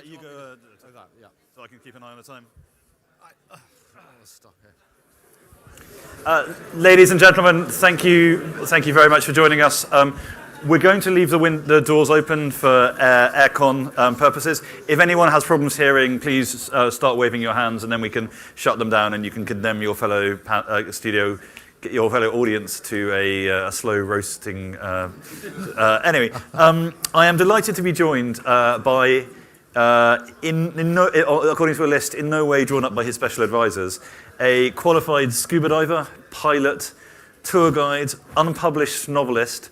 You go yeah. so I can keep an eye on the time. Stop here. Ladies and gentlemen, thank you very much for joining us. We're going to leave the doors open for aircon purposes. If anyone has problems hearing, please start waving your hands, and then we can shut them down, and you can condemn your fellow your fellow audience to a slow roasting. Anyway, I am delighted to be joined by, according to a list in no way drawn up by his special advisors, a qualified scuba diver, pilot, tour guide, unpublished novelist,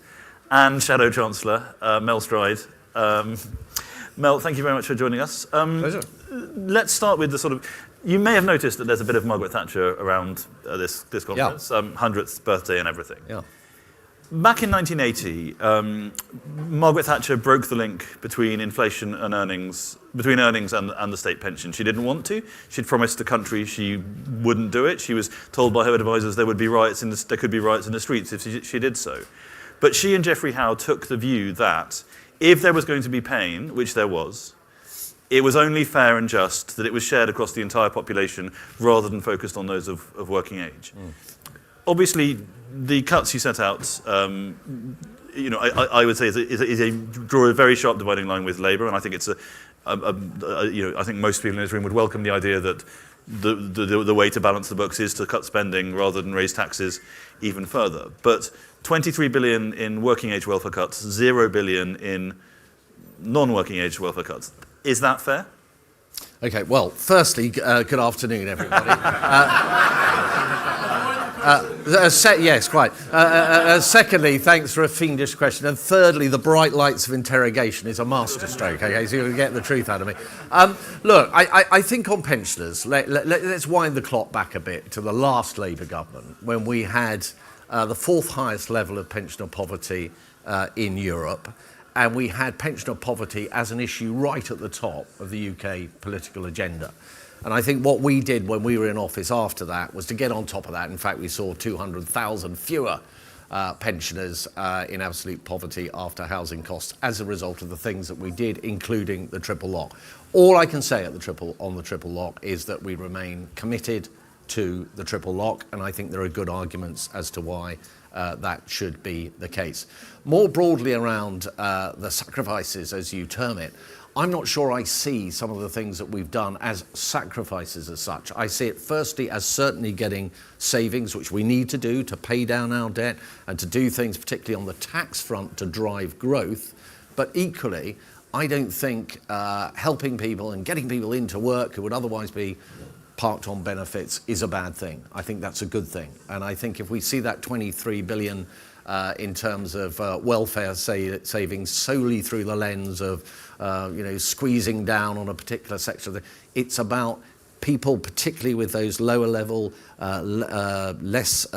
and Shadow Chancellor, Mel Stride. Mel, thank you very much for joining us. Pleasure. Let's start with the sort of, you may have noticed that there's a bit of Margaret Thatcher around this conference, 100th birthday and everything. Yeah. Back in 1980, Margaret Thatcher broke the link between inflation and earnings, between earnings and the state pension. She didn't want to. She'd promised the country she wouldn't do it. She was told by her advisors there could be riots in the streets if she did so. But she and Geoffrey Howe took the view that if there was going to be pain, which there was, it was only fair and just that it was shared across the entire population rather than focused on those of working age. Obviously, the cuts you set out, I would say draw a very sharp dividing line with Labour, and I think it's I think most people in this room would welcome the idea that the way to balance the books is to cut spending rather than raise taxes even further. But 23 billion in working age welfare cuts, 0 billion in non-working age welfare cuts. Is that fair? Okay, well, firstly, good afternoon, everybody. Yes, quite. Secondly, thanks for a fiendish question. And thirdly, the bright lights of interrogation is a masterstroke, okay, so you'll get the truth out of me. Look, I think on pensioners, let's wind the clock back a bit to the last Labour government, when we had the fourth highest level of pensioner poverty in Europe, and we had pensioner poverty as an issue right at the top of the UK political agenda. And I think what we did when we were in office after that was to get on top of that. In fact, we saw 200,000 fewer pensioners in absolute poverty after housing costs as a result of the things that we did, including the triple lock. All I can say on the triple lock is that we remain committed to the triple lock, and I think there are good arguments as to why that should be the case. More broadly around the sacrifices, as you term it, I'm not sure I see some of the things that we've done as sacrifices as such. I see it firstly as certainly getting savings, which we need to do to pay down our debt and to do things particularly on the tax front to drive growth. But equally, I don't think helping people and getting people into work who would otherwise be parked on benefits is a bad thing. I think that's a good thing. And I think if we see that 23 billion in terms of welfare savings solely through the lens of squeezing down on a particular sector, it's about people, particularly with those lower level, less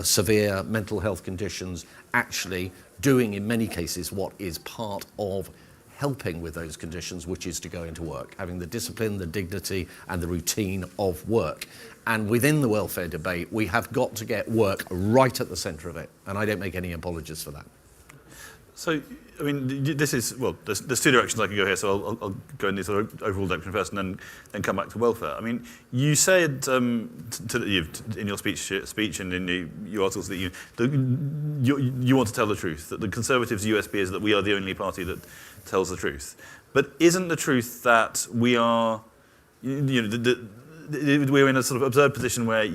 severe mental health conditions, actually doing in many cases what is part of helping with those conditions, which is to go into work, having the discipline, the dignity and the routine of work. And within the welfare debate, we have got to get work right at the centre of it, and I don't make any apologies for that. So, I mean, this is, well, there's two directions I can go here, so I'll go in the sort of overall direction first and then come back to welfare. I mean, you said in your speech and in your articles that you want to tell the truth, that the Conservatives' USP is that we are the only party that tells the truth. But isn't the truth that we are, we're in a sort of absurd position where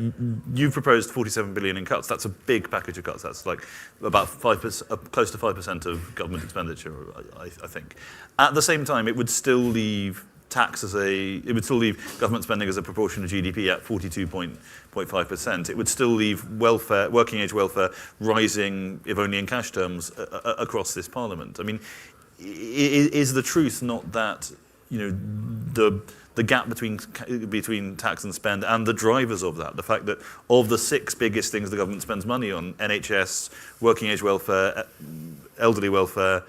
you've proposed 47 billion in cuts. That's a big package of cuts. That's like about 5%, close to 5% of government expenditure, I think. At the same time, it would still leave government spending as a proportion of GDP at 42.5%. It would still leave welfare, working age welfare, rising, if only in cash terms, across this Parliament. I mean, is the truth not that the gap between tax and spend and the drivers of that, the fact that of the 6 biggest things the government spends money on, NHS, working age welfare, elderly welfare,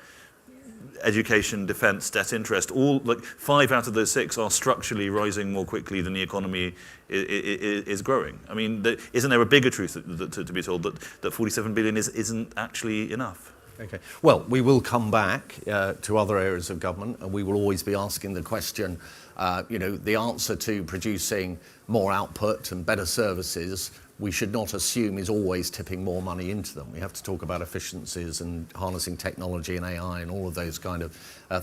education, defence, debt interest, all like 5 out of those 6 are structurally rising more quickly than the economy is growing. I mean, isn't there a bigger truth to be told that 47 billion isn't actually enough? Okay. Well, we will come back to other areas of government, and we will always be asking the question, the answer to producing more output and better services, we should not assume is always tipping more money into them. We have to talk about efficiencies and harnessing technology and AI and all of those kind of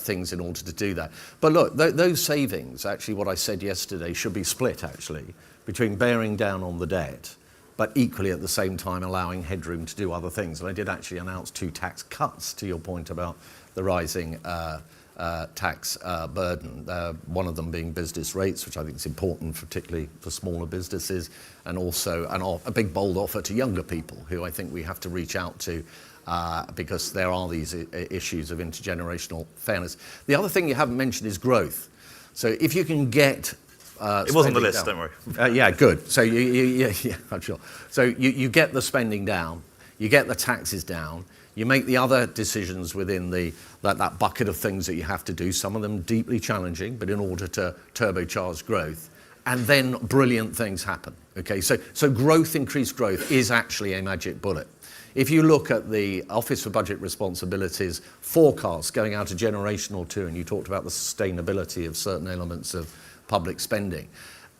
things in order to do that. But look, those savings, actually what I said yesterday, should be split actually between bearing down on the debt, but equally at the same time allowing headroom to do other things. And I did actually announce 2 tax cuts, to your point about the rising tax burden, one of them being business rates, which I think is important, particularly for smaller businesses, and also a big bold offer to younger people who I think we have to reach out to because there are these issues of intergenerational fairness. The other thing you haven't mentioned is growth. So if you can get it wasn't the list, don't worry. Yeah, good. So yeah, I'm sure. So you get the spending down, you get the taxes down, you make the other decisions within that bucket of things that you have to do, some of them deeply challenging, but in order to turbocharge growth, and then brilliant things happen. Okay, so increased growth is actually a magic bullet. If you look at the Office for Budget Responsibility's forecasts going out a generation or two, and you talked about the sustainability of certain elements of public spending.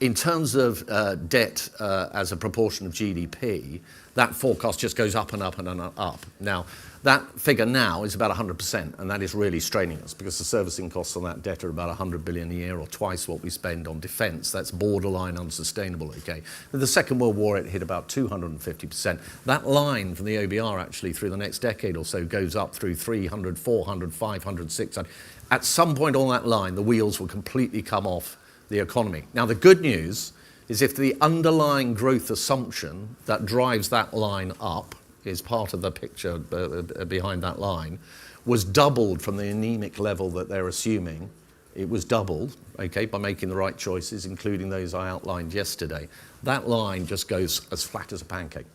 In terms of debt as a proportion of GDP, that forecast just goes up and up and up. Now, that figure now is about 100%, and that is really straining us because the servicing costs on that debt are about 100 billion a year, or twice what we spend on defence. That's borderline unsustainable, okay? With the Second World War, it hit about 250%. That line from the OBR actually through the next decade or so goes up through 300, 400, 500, 600. At some point on that line, the wheels will completely come off the economy. Now, the good news is if the underlying growth assumption that drives that line up is part of the picture behind that line, was doubled from the anemic level that they're assuming. It was doubled, okay, by making the right choices, including those I outlined yesterday. That line just goes as flat as a pancake.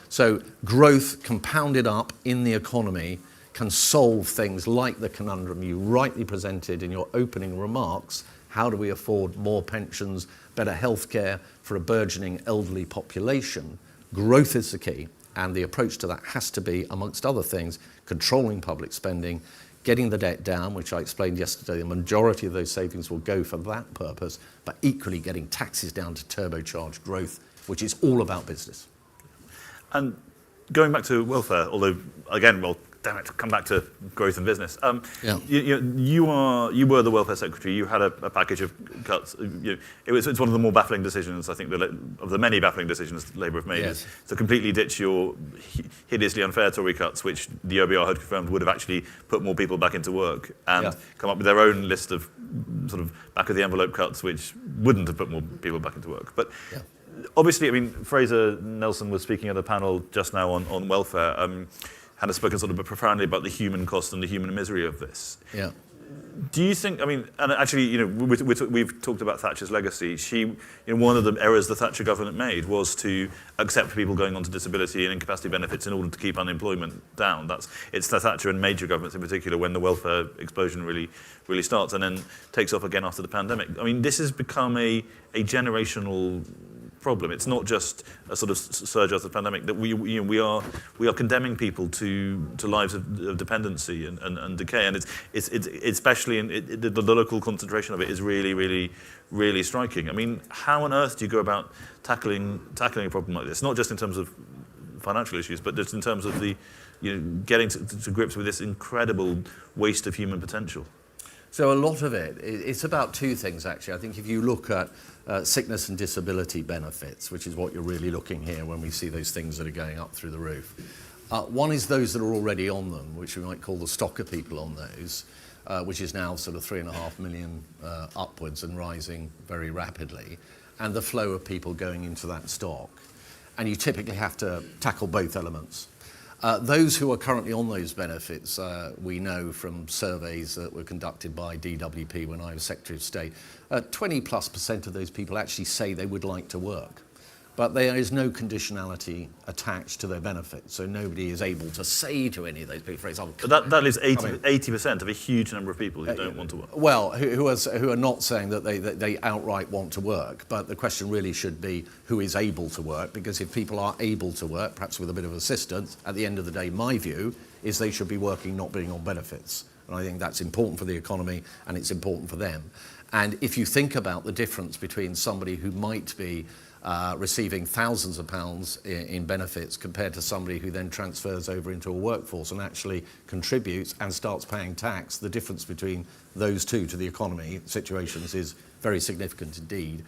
So growth compounded up in the economy can solve things like the conundrum you rightly presented in your opening remarks. How do we afford more pensions, better healthcare for a burgeoning elderly population? Growth is the key, and the approach to that has to be, amongst other things, controlling public spending, getting the debt down, which I explained yesterday. The majority of those savings will go for that purpose, but equally getting taxes down to turbocharge growth, which is all about business. And going back to welfare, although, again, well, damn it, come back to growth and business. Yeah. You were the welfare secretary. You had a package of cuts. It's one of the more baffling decisions, I think, of the many baffling decisions Labour have made. Yes. Is to completely ditch your hideously unfair Tory cuts, which the OBR had confirmed would have actually put more people back into work, and come up with their own list of sort of back of the envelope cuts, which wouldn't have put more people back into work. But obviously, I mean, Fraser Nelson was speaking at a panel just now on welfare. And has spoken sort of profoundly about the human cost and the human misery of this. Yeah. Do you think? I mean, and actually, we've talked about Thatcher's legacy. One of the errors the Thatcher government made was to accept people going on to disability and incapacity benefits in order to keep unemployment down. It's the Thatcher and major governments in particular when the welfare explosion really starts and then takes off again after the pandemic. I mean, this has become a generational problem. It's not just a sort of surge after the pandemic that we are condemning people to lives of dependency and decay, and it's especially the local concentration of it is really striking. I mean, how on earth do you go about tackling a problem like this? Not just in terms of financial issues, but just in terms of the getting to grips with this incredible waste of human potential. So a lot of it's about two things, actually. I think if you look at sickness and disability benefits, which is what you're really looking here when we see those things that are going up through the roof. One is those that are already on them, which we might call the stock of people on those, which is now sort of 3.5 million upwards and rising very rapidly, and the flow of people going into that stock. And you typically have to tackle both elements. Those who are currently on those benefits, we know from surveys that were conducted by DWP when I was Secretary of State, 20+% of those people actually say they would like to work. but there is no conditionality attached to their benefits. So nobody is able to say to any of those people, for example... But that is 80% of a huge number of people who don't want to work. Well, who are not saying that they outright want to work, but the question really should be who is able to work, because if people are able to work, perhaps with a bit of assistance, at the end of the day, my view is they should be working, not being on benefits. And I think that's important for the economy, and it's important for them. And if you think about the difference between somebody who might be receiving thousands of pounds in benefits compared to somebody who then transfers over into a workforce and actually contributes and starts paying tax, the difference between those two to the economy situations is very significant indeed.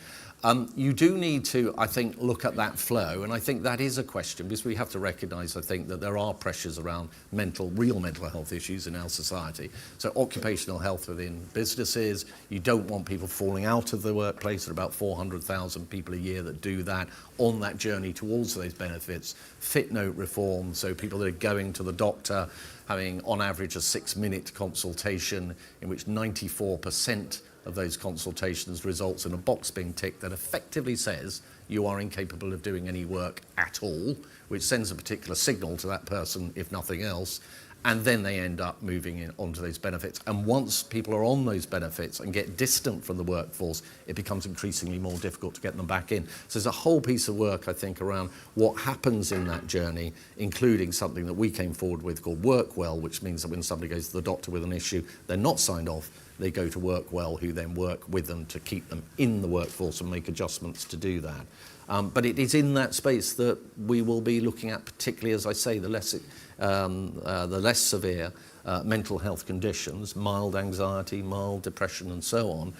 You do need to, I think, look at that flow, and I think that is a question, because we have to recognise, I think, that there are pressures around real mental health issues in our society. So occupational health within businesses, you don't want people falling out of the workplace. There are about 400,000 people a year that do that on that journey towards those benefits. Fit note reform, so people that are going to the doctor, having on average a 6-minute consultation in which 94% of those consultations results in a box being ticked that effectively says you are incapable of doing any work at all, which sends a particular signal to that person, if nothing else, and then they end up moving onto those benefits. And once people are on those benefits and get distant from the workforce, it becomes increasingly more difficult to get them back in. So there's a whole piece of work, I think, around what happens in that journey, including something that we came forward with called Work Well, which means that when somebody goes to the doctor with an issue, they're not signed off. They go to Work Well, who then work with them to keep them in the workforce and make adjustments to do that. But it is in that space that we will be looking at, particularly, as I say, the less severe mental health conditions, mild anxiety, mild depression and so on,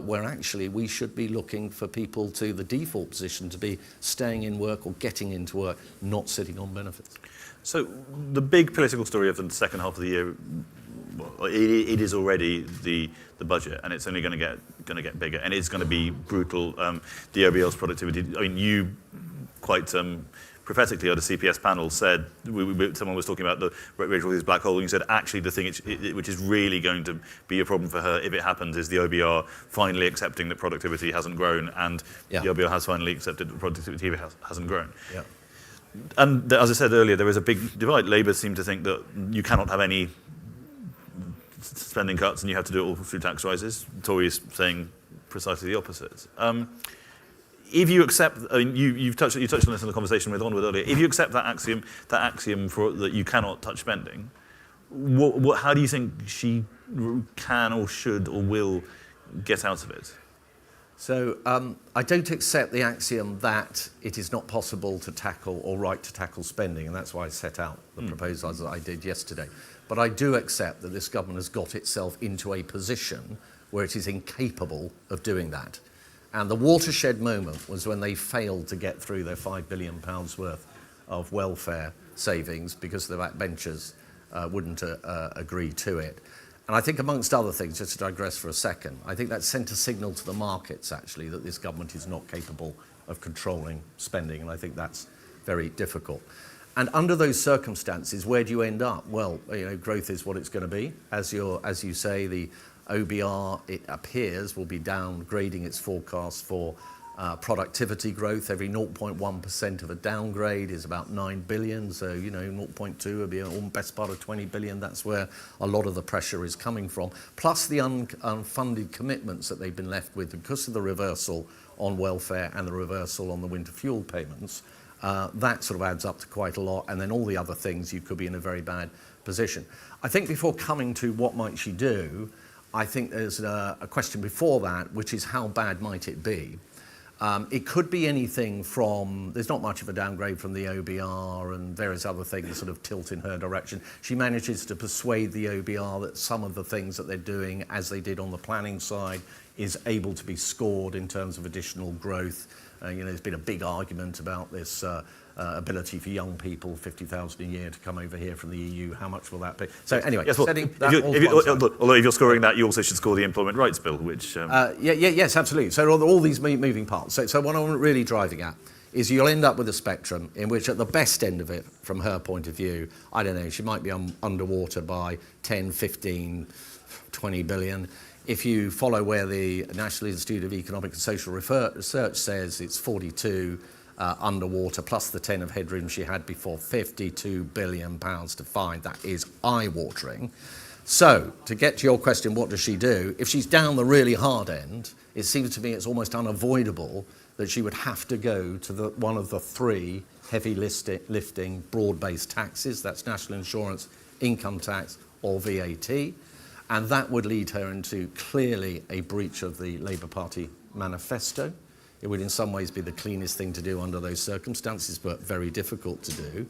where actually we should be looking for people to the default position to be staying in work or getting into work, not sitting on benefits. So the big political story of the second half of the year, well, it is already the budget, and it's only going to get bigger, and it's going to be brutal. The OBL's productivity. I mean, you quite prophetically at a CPS panel said someone was talking about the Rachel Lee's black hole, and you said actually the thing which is really going to be a problem for her if it happens is the OBR finally accepting that productivity hasn't grown, and the OBR has finally accepted that productivity hasn't grown. Yeah. And as I said earlier, there is a big divide. Labour seem to think that you cannot have any spending cuts and you have to do it all through tax rises. Tories saying precisely the opposite. If you accept, I mean, you touched on this in the conversation with Onward earlier. If you accept that axiom that you cannot touch spending, how do you think she can or should or will get out of it? So I don't accept the axiom that it is not possible to tackle or right to tackle spending, and that's why I set out the proposals that I did yesterday. But I do accept that this government has got itself into a position where it is incapable of doing that. And the watershed moment was when they failed to get through their £5 billion worth of welfare savings because the backbenchers wouldn't agree to it. And I think amongst other things, just to digress for a second, I think that sent a signal to the markets actually that this government is not capable of controlling spending, and I think that's very difficult. And under those circumstances, where do you end up? Well, growth is what it's going to be. As you say, the OBR, it appears, will be downgrading its forecast for productivity growth. Every 0.1% of a downgrade is about 9 billion. So, 0.2 would be the best part of 20 billion. That's where a lot of the pressure is coming from. Plus the unfunded commitments that they've been left with because of the reversal on welfare and the reversal on the winter fuel payments. That sort of adds up to quite a lot. And then all the other things, you could be in a very bad position. I think before coming to what might she do, I think there's a question before that, which is how bad might it be? It could be anything from, there's not much of a downgrade from the OBR and various other things sort of tilt in her direction. She manages to persuade the OBR that some of the things that they're doing, as they did on the planning side, is able to be scored in terms of additional growth. There's been a big argument about this ability for young people, 50,000 a year, to come over here from the EU. How much will that be? So anyway, yes, well, although if you're scoring that, you also should score the Employment Rights Bill, which... Yes, absolutely. So all these moving parts. So what I'm really driving at is you'll end up with a spectrum in which at the best end of it, from her point of view, I don't know, she might be underwater by 10, 15, 20 billion. If you follow where the National Institute of Economic and Social Research says it's 42, underwater, plus the 10 of headroom she had before, £52 billion to find. That is eye-watering. So, to get to your question, what does she do? If she's down the really hard end, it seems to me it's almost unavoidable that she would have to go to one of the three heavy lifting broad-based taxes. That's national insurance, income tax, or VAT. And that would lead her into clearly a breach of the Labour Party manifesto. It would in some ways be the cleanest thing to do under those circumstances, but very difficult to do.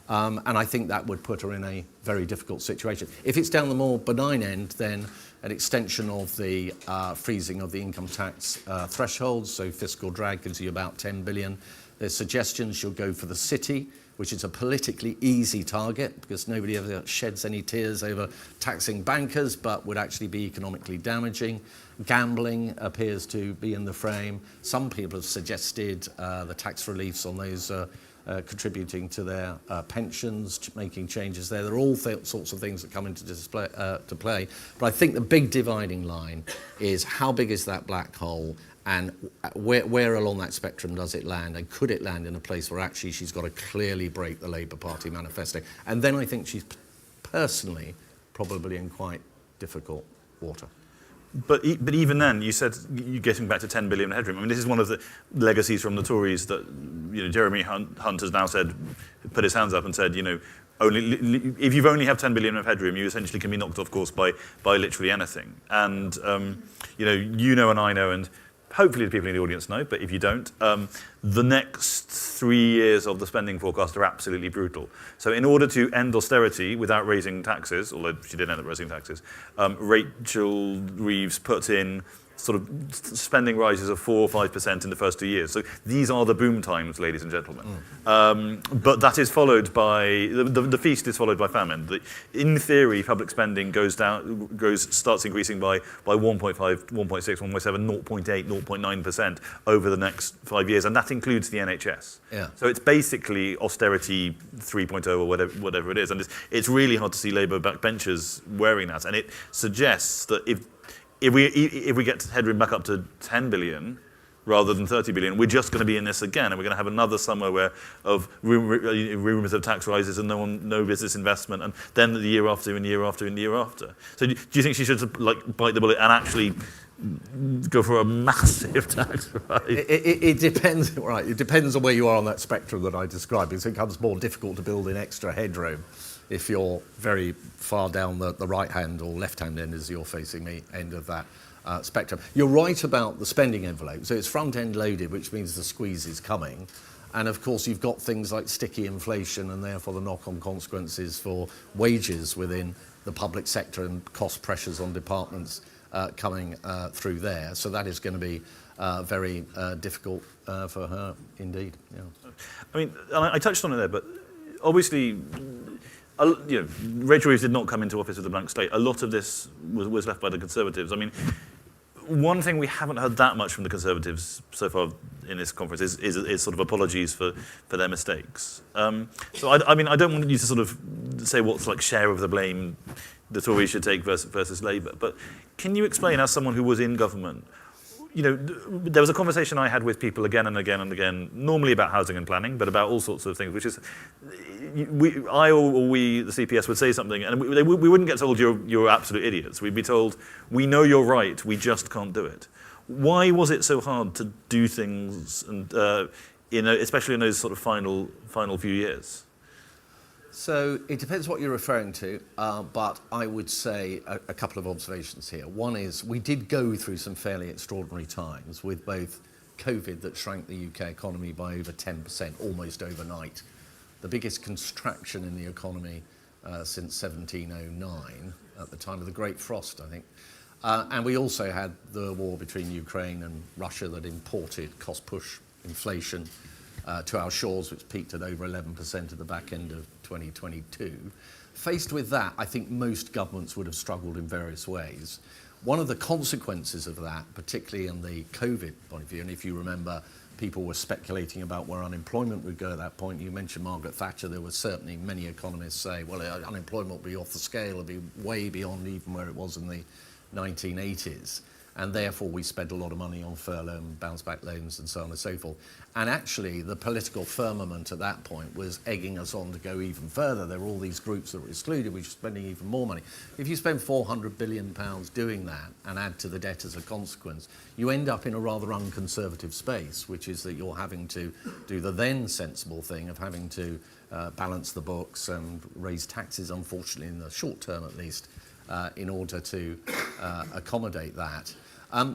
And I think that would put her in a very difficult situation. If it's down the more benign end, then an extension of the freezing of the income tax thresholds, so fiscal drag gives you about 10 billion. There's suggestions she'll go for the city, which is a politically easy target because nobody ever sheds any tears over taxing bankers, but would actually be economically damaging. Gambling appears to be in the frame. Some people have suggested the tax reliefs on those contributing to their pensions, making changes there. There are all sorts of things that come into to play. But I think the big dividing line is how big is that black hole and where along that spectrum does it land, and could it land in a place where actually she's got to clearly break the Labour Party manifesto. And then I think she's personally probably in quite difficult water. But even then, you said you're getting back to 10 billion headroom. I mean, this is one of the legacies from the Tories that Jeremy Hunt has now said, put his hands up and said, if you've only have 10 billion of headroom, you essentially can be knocked off course by literally anything. And and I know, and hopefully the people in the audience know, but if you don't, the next 3 years of the spending forecast are absolutely brutal. So in order to end austerity without raising taxes, although she did end up raising taxes, Rachel Reeves put in sort of spending rises of 4 or 5% in the first 2 years. So these are the boom times, ladies and gentlemen. But that is followed by, the feast is followed by famine. In theory, public spending starts increasing by 1.5, 1.6, 1.7, 0.8, 0.9% over the next 5 years, and that includes the NHS. Yeah. So it's basically austerity 3.0 or whatever it is, and it's really hard to see Labour backbenchers wearing that, and it suggests that if we get headroom back up to 10 billion rather than 30 billion, we're just going to be in this again, and we're going to have another summer of rumours of tax rises and no business investment, and then the year after and year after and year after. So do you think she should bite the bullet and actually go for a massive tax rise? It depends, right? It depends on where you are on that spectrum that I described, because it becomes more difficult to build in extra headroom if you're very far down the right-hand or left-hand end, as you're facing me, end of that spectrum. You're right about the spending envelope. So it's front-end loaded, which means the squeeze is coming. And of course, you've got things like sticky inflation and therefore the knock-on consequences for wages within the public sector and cost pressures on departments coming through there. So that is going to be very difficult for her indeed. Yeah. I mean, I touched on it there, but obviously, Rachel Reeves did not come into office with a blank slate. A lot of this was left by the Conservatives. I mean, one thing we haven't heard that much from the Conservatives so far in this conference is sort of apologies for their mistakes. So I mean, I don't want you to sort of say what's like share of the blame the Tories should take versus Labour, but can you explain, as someone who was in government, there was a conversation I had with people again and again and again, normally about housing and planning, but about all sorts of things, which is, we, the CPS would say something, and we wouldn't get told you're absolute idiots. We'd be told, we know you're right, we just can't do it. Why was it so hard to do things, and especially in those sort of final few years? So it depends what you're referring to, but I would say a couple of observations here. One is we did go through some fairly extraordinary times with both COVID that shrank the UK economy by over 10% almost overnight, the biggest contraction in the economy since 1709 at the time of the Great Frost, I think. And we also had the war between Ukraine and Russia that imported cost-push inflation to our shores, which peaked at over 11% at the back end of 2022. Faced with that, I think most governments would have struggled in various ways. One of the consequences of that, particularly in the COVID point of view, and if you remember, people were speculating about where unemployment would go at that point. You mentioned Margaret Thatcher. There were certainly many economists say, well, unemployment will be off the scale, it'll be way beyond even where it was in the 1980s. and therefore we spent a lot of money on furlough and bounce back loans and so on and so forth. And actually the political firmament at that point was egging us on to go even further. There were all these groups that were excluded, we were spending even more money. If you spend £400 billion doing that and add to the debt as a consequence, you end up in a rather unconservative space, which is that you're having to do the then sensible thing of having to balance the books and raise taxes, unfortunately, in the short term at least, in order to accommodate that.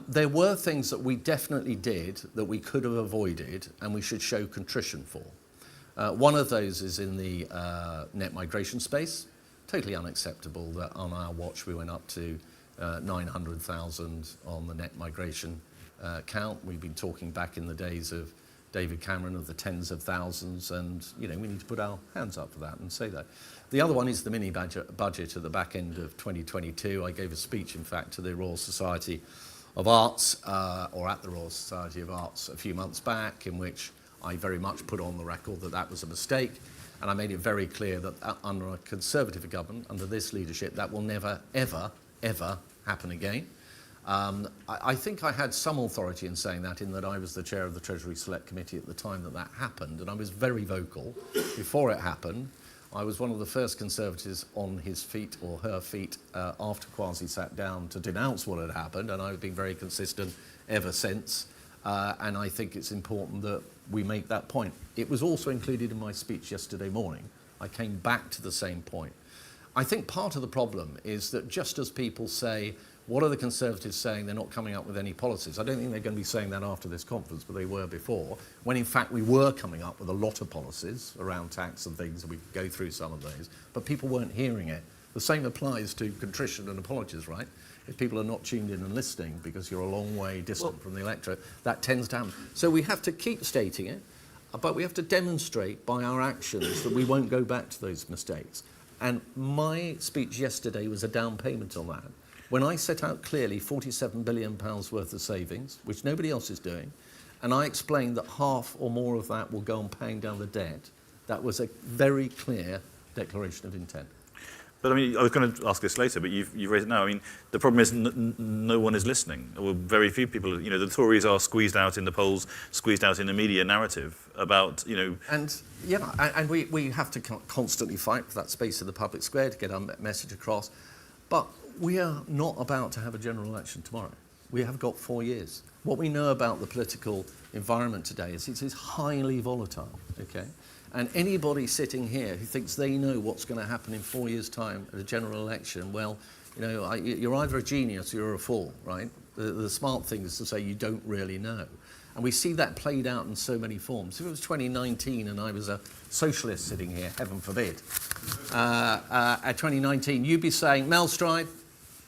There were things that we definitely did that we could have avoided and we should show contrition for. One of those is in the net migration space. Totally unacceptable that on our watch we went up to 900,000 on the net migration count. We've been talking back in the days of David Cameron of the tens of thousands, and we need to put our hands up for that and say that. The other one is the mini budget at the back end of 2022. I gave a speech, in fact, to the Royal Society of Arts, or at the Royal Society of Arts a few months back, in which I very much put on the record that that was a mistake, and I made it very clear that under a Conservative government, under this leadership, that will never, ever, ever happen again. I think I had some authority in saying that, in that I was the chair of the Treasury Select Committee at the time that that happened, and I was very vocal before it happened. I was one of the first Conservatives on his feet or her feet after Kwasi sat down to denounce what had happened, and I've been very consistent ever since. And I think it's important that we make that point. It was also included in my speech yesterday morning. I came back to the same point. I think part of the problem is that just as people say, what are the Conservatives saying? They're not coming up with any policies. I don't think they're going to be saying that after this conference, but they were before, when in fact we were coming up with a lot of policies around tax and things, and we could go through some of those, but people weren't hearing it. The same applies to contrition and apologies, right? If people are not tuned in and listening because you're a long way distant from the electorate, that tends to happen. So we have to keep stating it, but we have to demonstrate by our actions that we won't go back to those mistakes. And my speech yesterday was a down payment on that. When I set out clearly £47 billion worth of savings, which nobody else is doing, and I explained that half or more of that will go on paying down the debt, that was a very clear declaration of intent. But I mean, I was going to ask this later, but you've raised it now. I mean, the problem is no one is listening. Well, very few people. The Tories are squeezed out in the polls, squeezed out in the media narrative about, And and we have to constantly fight for that space in the public square to get our message across. But we are not about to have a general election tomorrow. We have got 4 years. What we know about the political environment today is it is highly volatile, okay? And anybody sitting here who thinks they know what's going to happen in 4 years' time at a general election, well, you're either a genius or you're a fool, right? The smart thing is to say you don't really know. And we see that played out in so many forms. If it was 2019 and I was a socialist sitting here, heaven forbid, at 2019, you'd be saying, Mel Stride,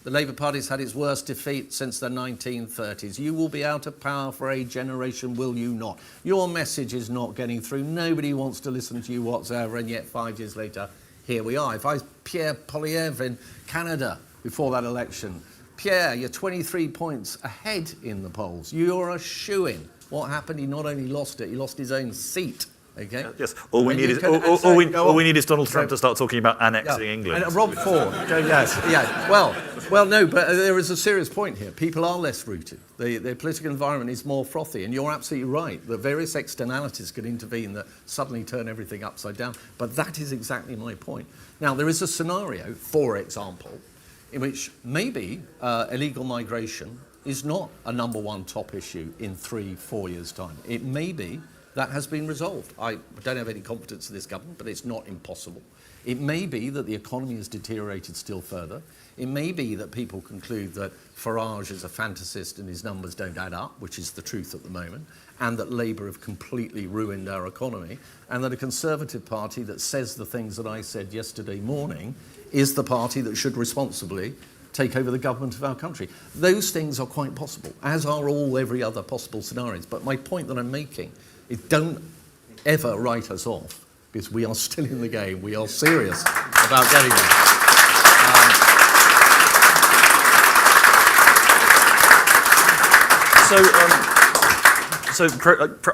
the Labour Party's had its worst defeat since the 1930s. You will be out of power for a generation, will you not? Your message is not getting through. Nobody wants to listen to you whatsoever, and yet 5 years later, here we are. If I was Pierre Poilievre in Canada before that election, Pierre, you're 23 points ahead in the polls. You're a shoo-in. What happened? He not only lost it, he lost his own seat. Okay. Yes. All we need is Donald Trump to start talking about annexing England. And Rob Ford. Yes. Yeah. Well, no, but there is a serious point here. People are less rooted. The political environment is more frothy, and you're absolutely right. The various externalities could intervene that suddenly turn everything upside down. But that is exactly my point. Now, there is a scenario, for example, in which maybe illegal migration is not a number one top issue in 3-4 years' time. It may be that has been resolved. I don't have any confidence in this government, but it's not impossible. It may be that the economy has deteriorated still further. It may be that people conclude that Farage is a fantasist and his numbers don't add up, which is the truth at the moment, and that Labour have completely ruined our economy, and that a Conservative Party that says the things that I said yesterday morning is the party that should responsibly take over the government of our country. Those things are quite possible, as are every other possible scenarios. But my point that I'm making is don't ever write us off, because we are still in the game. We are serious about getting there.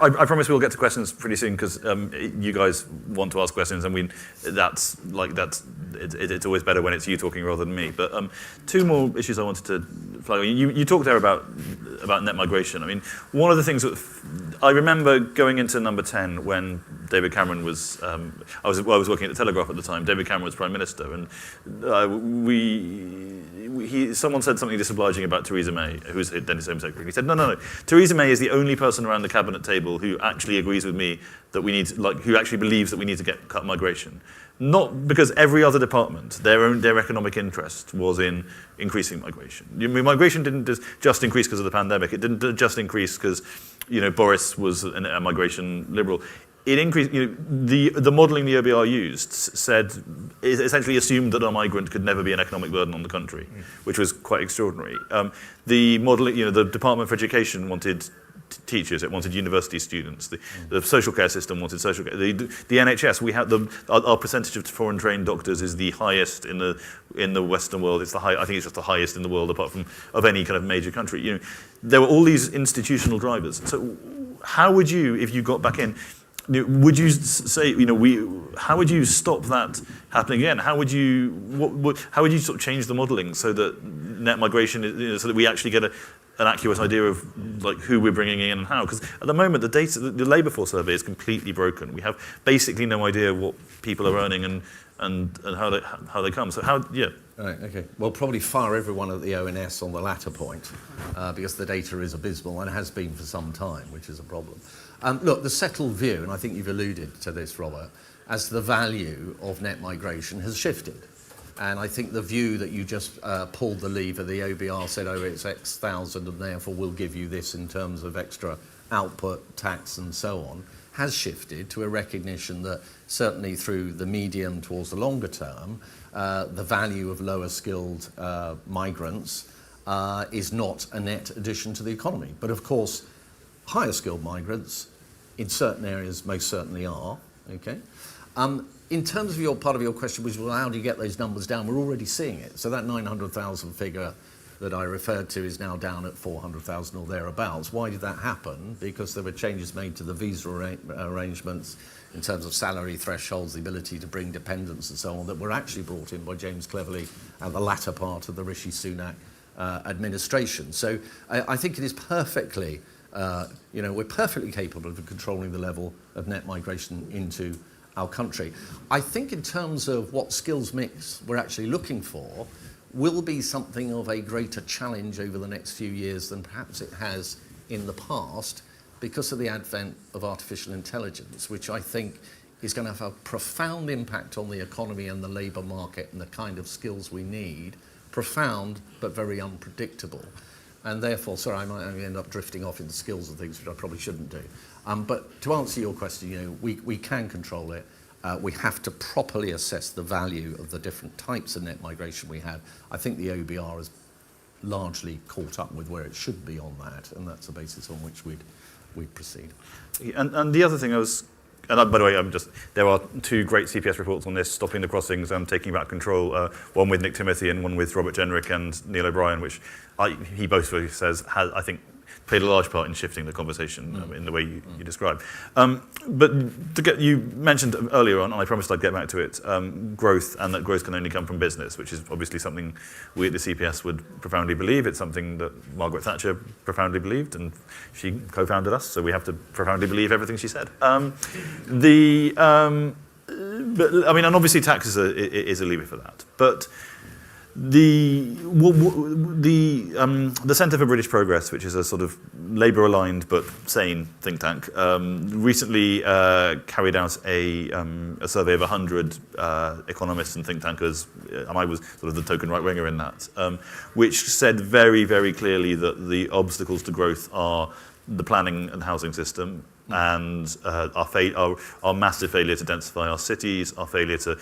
I promise we'll get to questions pretty soon, because you guys want to ask questions, and that's it's always better when it's you talking rather than me. But two more issues I wanted to flag. You talked there about net migration. I mean, one of the things that I remember going into number 10 when David Cameron was, I was working at the Telegraph at the time. David Cameron was Prime Minister, and someone said something disobliging about Theresa May, who's then his Home Secretary. He said, no. Theresa May is the only person around the cabinet table who actually agrees with me that we need, who actually believes that we need to cut migration. Not because every other department, their economic interest was in increasing migration. Migration didn't just increase because of the pandemic. It didn't just increase because, Boris was a migration liberal. It increased. The modelling the OBR used essentially assumed that a migrant could never be an economic burden on the country, which was quite extraordinary. The modelling, the Department for Education wanted teachers, it wanted university students. The social care system wanted social care. The NHS, we had our percentage of foreign trained doctors is the highest in the Western world. I think it's just the highest in the world apart from of any kind of major country. There were all these institutional drivers. So how would you, if you got back in, would you say, how would you stop that happening again? How would you sort of change the modelling so that net migration, so that we actually get an accurate idea of who we're bringing in and how? Because at the moment, the labour force survey is completely broken. We have basically no idea what people are earning and how they come. So Right, okay. Well, probably fire everyone at the ONS on the latter point, because the data is abysmal and has been for some time, which is a problem. Look, the settled view, and I think you've alluded to this, Robert, as the value of net migration has shifted. And I think the view that you just pulled the lever, the OBR said, it's X thousand and therefore we'll give you this in terms of extra output, tax and so on, has shifted to a recognition that certainly through the medium towards the longer term, the value of lower skilled migrants is not a net addition to the economy. But of course, higher skilled migrants in certain areas most certainly are, okay? In terms of part of your question, which was, well, how do you get those numbers down? We're already seeing it. So that 900,000 figure that I referred to is now down at 400,000 or thereabouts. Why did that happen? Because there were changes made to the visa arrangements in terms of salary thresholds, the ability to bring dependents and so on, that were actually brought in by James Cleverly and the latter part of the Rishi Sunak administration. So I think it is perfectly, we're perfectly capable of controlling the level of net migration into our country. I think in terms of what skills mix we're actually looking for will be something of a greater challenge over the next few years than perhaps it has in the past because of the advent of artificial intelligence, which I think is going to have a profound impact on the economy and the labour market and the kind of skills we need. Profound, but very unpredictable. And therefore, sorry, I might end up drifting off into skills and things, which I probably shouldn't do. But to answer your question, we can control it. We have to properly assess the value of the different types of net migration we have. I think the OBR has largely caught up with where it should be on that, and that's the basis on which we'd proceed. And the other thing by the way, there are two great CPS reports on this, Stopping the Crossings and Taking Back Control, one with Nick Timothy and one with Robert Jenrick and Neil O'Brien, which he both says I think played a large part in shifting the conversation in the way you describe. But you mentioned earlier on, and I promised I'd get back to it, growth, and that growth can only come from business, which is obviously something we at the CPS would profoundly believe. It's something that Margaret Thatcher profoundly believed, and she co-founded us, so we have to profoundly believe everything she said. And obviously tax is a lever for that. But the Centre for British Progress, which is a sort of Labour-aligned but sane think tank, recently carried out a survey of 100 economists and think tankers, and I was sort of the token right-winger in that, which said very, very clearly that the obstacles to growth are the planning and housing system, and our massive failure to densify our cities, our failure to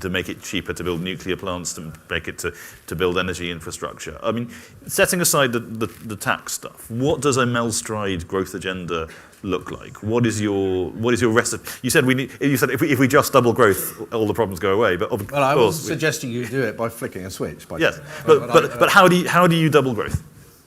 make it cheaper to build nuclear plants, to make it to build energy infrastructure. I mean, setting aside the tax stuff, what does a Mel Stride growth agenda look like? What is your recipe? You said if we just double growth, all the problems go away. But of well, I was course, suggesting you do it by flicking a switch. Yes, but how do you double growth?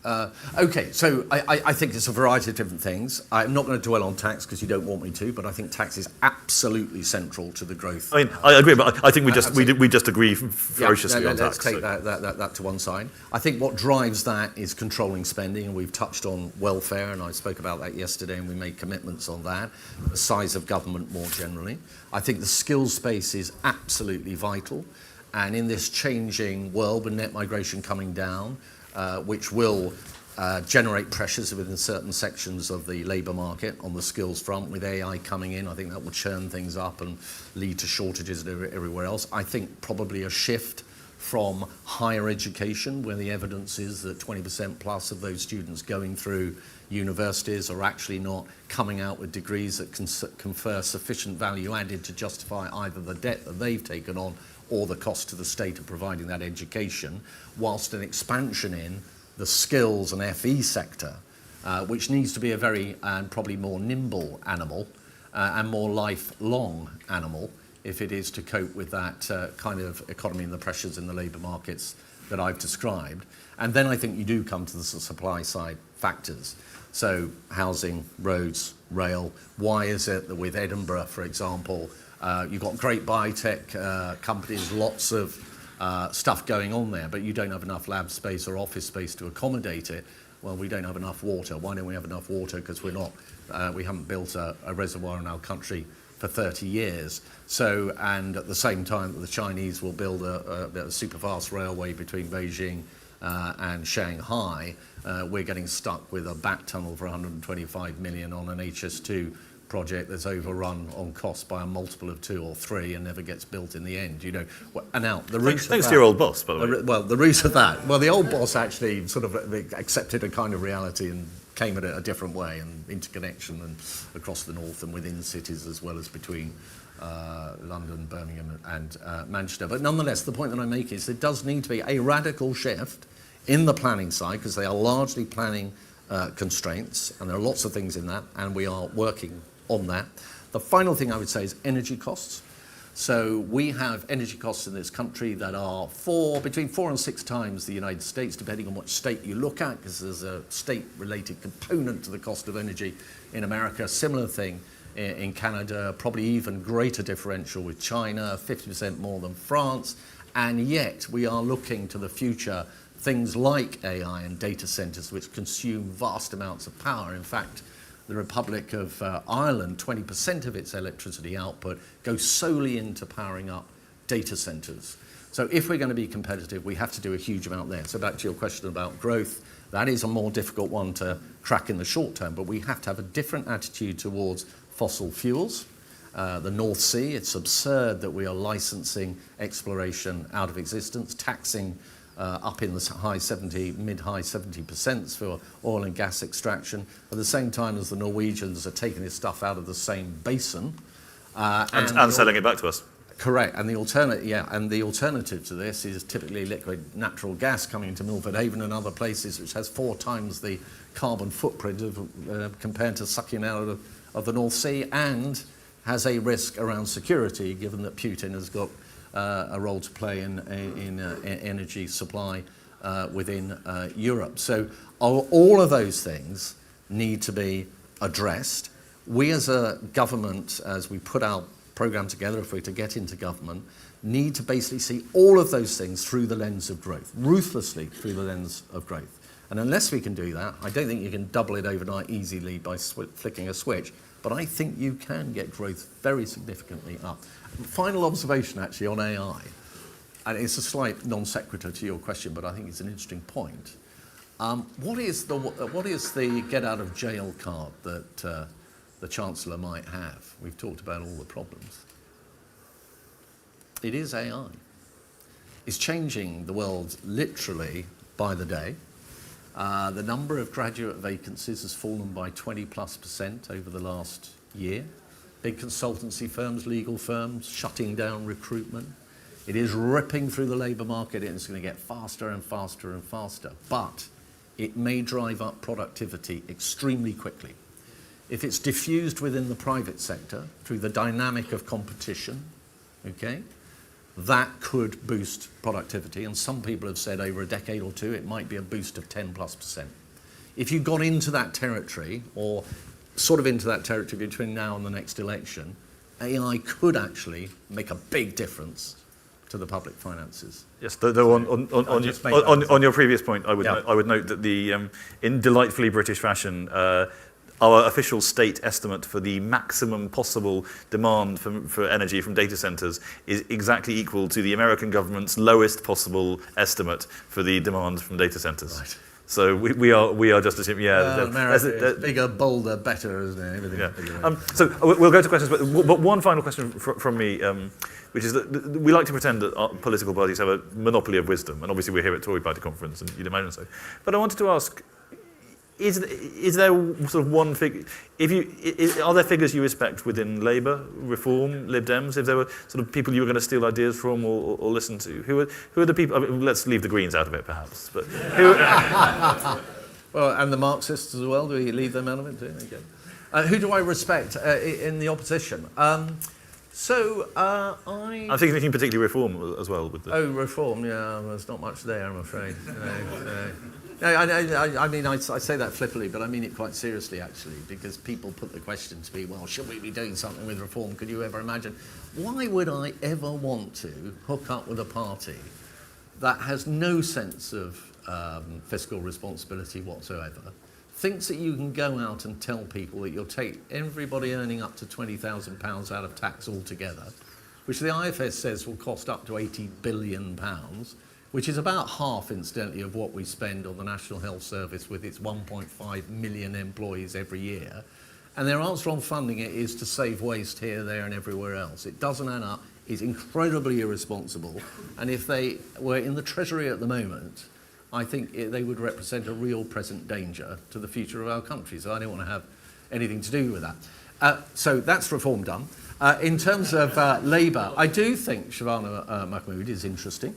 Okay, so I think it's a variety of different things. I'm not going to dwell on tax because you don't want me to, but I think tax is absolutely central to the growth. I mean, I agree, but I think we just agree ferociously on let's tax. take that to one side. I think what drives that is controlling spending, and we've touched on welfare, and I spoke about that yesterday, and we made commitments on that, the size of government more generally. I think the skills space is absolutely vital, and in this changing world with net migration coming down, which will generate pressures within certain sections of the labour market on the skills front. With AI coming in, I think that will churn things up and lead to shortages everywhere else. I think probably a shift from higher education, where the evidence is that 20% plus of those students going through universities are actually not coming out with degrees that confer sufficient value added to justify either the debt that they've taken on or the cost to the state of providing that education, whilst an expansion in the skills and FE sector, which needs to be a very and probably more nimble animal and more lifelong animal if it is to cope with that kind of economy and the pressures in the labour markets that I've described. And then I think you do come to the supply side factors. So housing, roads, rail. Why is it that with Edinburgh, for example, you've got great biotech companies, lots of stuff going on there, but you don't have enough lab space or office space to accommodate it? Well, we don't have enough water. Why don't we have enough water? Because we haven't built a reservoir in our country for 30 years. So, and at the same time that the Chinese will build a super fast railway between Beijing and Shanghai, we're getting stuck with a back tunnel for 125 million on an HS2 project that's overrun on cost by a multiple of 2 or 3 and never gets built in the end. You know, and now the root. Thanks to your old boss, by the way. Well, the root of that. Well, the old boss actually sort of accepted a kind of reality and came at it a different way, and interconnection and across the north and within cities as well as between London, Birmingham and Manchester. But nonetheless, the point that I make is there does need to be a radical shift in the planning side, because they are largely planning constraints, and there are lots of things in that, and we are working on that. The final thing I would say is energy costs. So we have energy costs in this country that are between 4 and 6 times the United States, depending on which state you look at, because there's a state-related component to the cost of energy in America. Similar thing in Canada, probably even greater differential with China, 50% more than France. And yet we are looking to the future, things like AI and data centres, which consume vast amounts of power. In fact, the Republic of Ireland, 20% of its electricity output goes solely into powering up data centres. So if we're going to be competitive, we have to do a huge amount there. So back to your question about growth, that is a more difficult one to crack in the short term, but we have to have a different attitude towards fossil fuels. The North Sea, it's absurd that we are licensing exploration out of existence, taxing up in the mid-high 70% for oil and gas extraction, at the same time as the Norwegians are taking this stuff out of the same basin. And selling it back to us. Correct, and the alternative to this is typically liquid natural gas coming into Milford Haven and other places, which has 4 times the carbon footprint compared to sucking out of the North Sea, and has a risk around security, given that Putin has got a role to play in energy supply within Europe. So all of those things need to be addressed. We as a government, as we put our programme together, if we're to get into government, need to basically see all of those things through the lens of growth, ruthlessly through the lens of growth. And unless we can do that, I don't think you can double it overnight easily by flicking a switch. But I think you can get growth very significantly up. Final observation, actually, on AI, and it's a slight non sequitur to your question, but I think it's an interesting point. What is the get out of jail card that the Chancellor might have? We've talked about all the problems. It is AI. It's changing the world literally by the day. The number of graduate vacancies has fallen by 20+% over the last year. Big consultancy firms, legal firms, shutting down recruitment. It is ripping through the labour market, and it's going to get faster and faster and faster. But it may drive up productivity extremely quickly. If it's diffused within the private sector through the dynamic of competition, okay, that could boost productivity. And some people have said over a decade or two, it might be a boost of 10+%. If you got into that territory, or sort of into that territory between now and the next election, AI could actually make a big difference to the public finances. Yes, though on your previous point, I would note that in delightfully British fashion, our official state estimate for the maximum possible demand for energy from data centers is exactly equal to the American government's lowest possible estimate for the demand from data centers. Right. So we are just assuming, America is bigger, bolder, better, isn't it? Everything. Yeah. So we'll go to questions, but one final question from me, which is that we like to pretend that our political parties have a monopoly of wisdom, and obviously we're here at Tory Party Conference, and you'd imagine so. But I wanted to ask, is there sort of one figure? Are there figures you respect within Labour, Reform, Lib Dems? If there were sort of people you were going to steal ideas from or listen to, who are the people? I mean, let's leave the Greens out of it, perhaps. But who? Well, and the Marxists as well. Do we leave them out of it too? Okay. Who do I respect in the opposition? I'm thinking particularly Reform as well. Reform. Yeah, there's not much there, I'm afraid. I mean, I say that flippantly, but I mean it quite seriously, actually, because people put the question to me, well, should we be doing something with Reform? Could you ever imagine? Why would I ever want to hook up with a party that has no sense of fiscal responsibility whatsoever, thinks that you can go out and tell people that you'll take everybody earning up to £20,000 out of tax altogether, which the IFS says will cost up to £80 billion, which is about half, incidentally, of what we spend on the National Health Service with its 1.5 million employees every year. And their answer on funding it is to save waste here, there and everywhere else. It doesn't add up. It's incredibly irresponsible. And if they were in the Treasury at the moment, I think they would represent a real present danger to the future of our country. So I don't want to have anything to do with that. So that's Reform done. In terms of Labour, I do think Shabana Mahmood is interesting.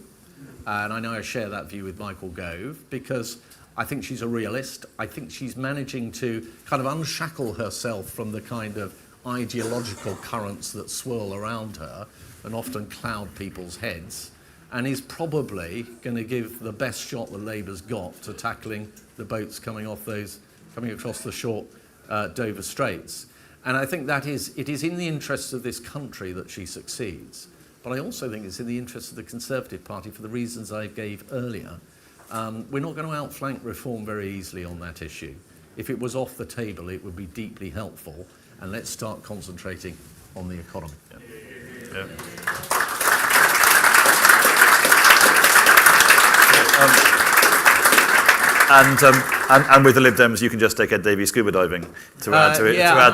And I know I share that view with Michael Gove, because I think she's a realist. I think she's managing to kind of unshackle herself from the kind of ideological currents that swirl around her and often cloud people's heads, and is probably going to give the best shot that Labour's got to tackling the boats coming across the short Dover Straits. And I think it is in the interests of this country that she succeeds. But I also think it's in the interest of the Conservative Party for the reasons I gave earlier. We're not going to outflank Reform very easily on that issue. If it was off the table, it would be deeply helpful. And let's start concentrating on the economy. Yeah. And with the Lib Dems, you can just take Ed Davey scuba diving to add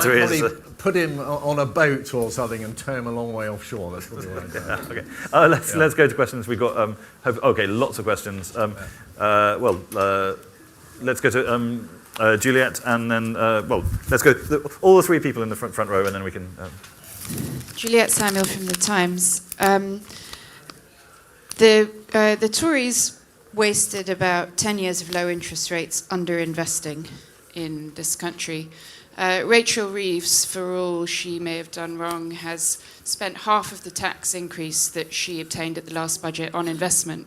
to his. Put him on a boat or something and tow him a long way offshore. That's probably right. Okay. Let's go to questions. We've got lots of questions. Let's go to Juliet, and then let's go all the three people in the front row, and then we can. Juliet Samuel from the Times. The Tories wasted about 10 years of low interest rates underinvesting in this country. Rachel Reeves, for all she may have done wrong, has spent half of the tax increase that she obtained at the last budget on investment.